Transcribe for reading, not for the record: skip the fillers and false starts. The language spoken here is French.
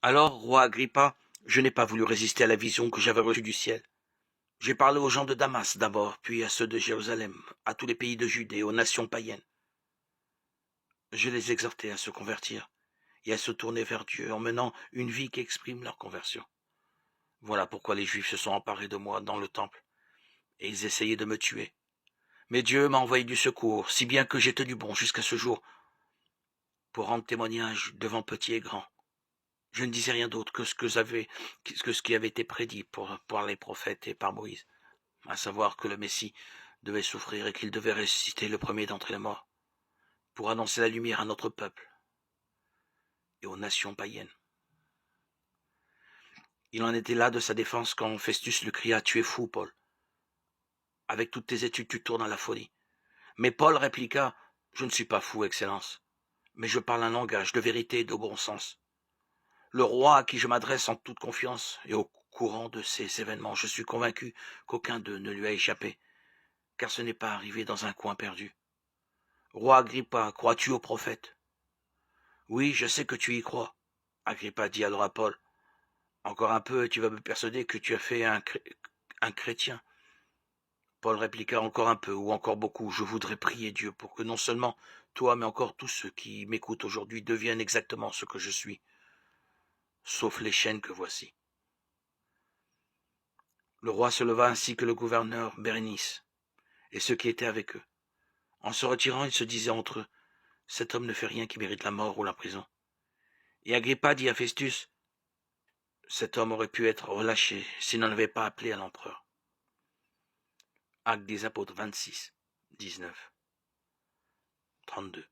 Alors, roi Agrippa, je n'ai pas voulu résister à la vision que j'avais reçue du ciel. J'ai parlé aux gens de Damas d'abord, puis à ceux de Jérusalem, à tous les pays de Judée, aux nations païennes. Je les exhortais à se convertir et à se tourner vers Dieu en menant une vie qui exprime leur conversion. Voilà pourquoi les Juifs se sont emparés de moi dans le temple, et ils essayaient de me tuer. Mais Dieu m'a envoyé du secours, si bien que j'ai tenu bon jusqu'à ce jour, pour rendre témoignage devant petit et grand. Je ne disais rien d'autre que ce qui avait été prédit par les prophètes et par Moïse, à savoir que le Messie devait souffrir et qu'il devait ressusciter le premier d'entre les morts, pour annoncer la lumière à notre peuple et aux nations païennes. Il en était là de sa défense quand Festus lui cria « Tu es fou, Paul. Avec toutes tes études, tu tournes à la folie. » Mais Paul répliqua « Je ne suis pas fou, Excellence, mais je parle un langage de vérité et de bon sens. Le roi à qui je m'adresse en toute confiance et au courant de ces événements, je suis convaincu qu'aucun d'eux ne lui a échappé, car ce n'est pas arrivé dans un coin perdu. Roi Agrippa, crois-tu aux prophètes? Oui, je sais que tu y crois. Agrippa dit alors à Paul, encore un peu et tu vas me persuader que tu as fait un chrétien. Paul répliqua encore un peu ou encore beaucoup, je voudrais prier Dieu pour que non seulement toi, mais encore tous ceux qui m'écoutent aujourd'hui deviennent exactement ce que je suis, sauf les chaînes que voici. Le roi se leva ainsi que le gouverneur Bérénice et ceux qui étaient avec eux. En se retirant, ils se disaient entre eux, cet homme ne fait rien qui mérite la mort ou la prison. Et Agrippa dit à Festus, cet homme aurait pu être relâché s'il n'en avait pas appelé à l'empereur. Actes des Apôtres 26, 19, 32.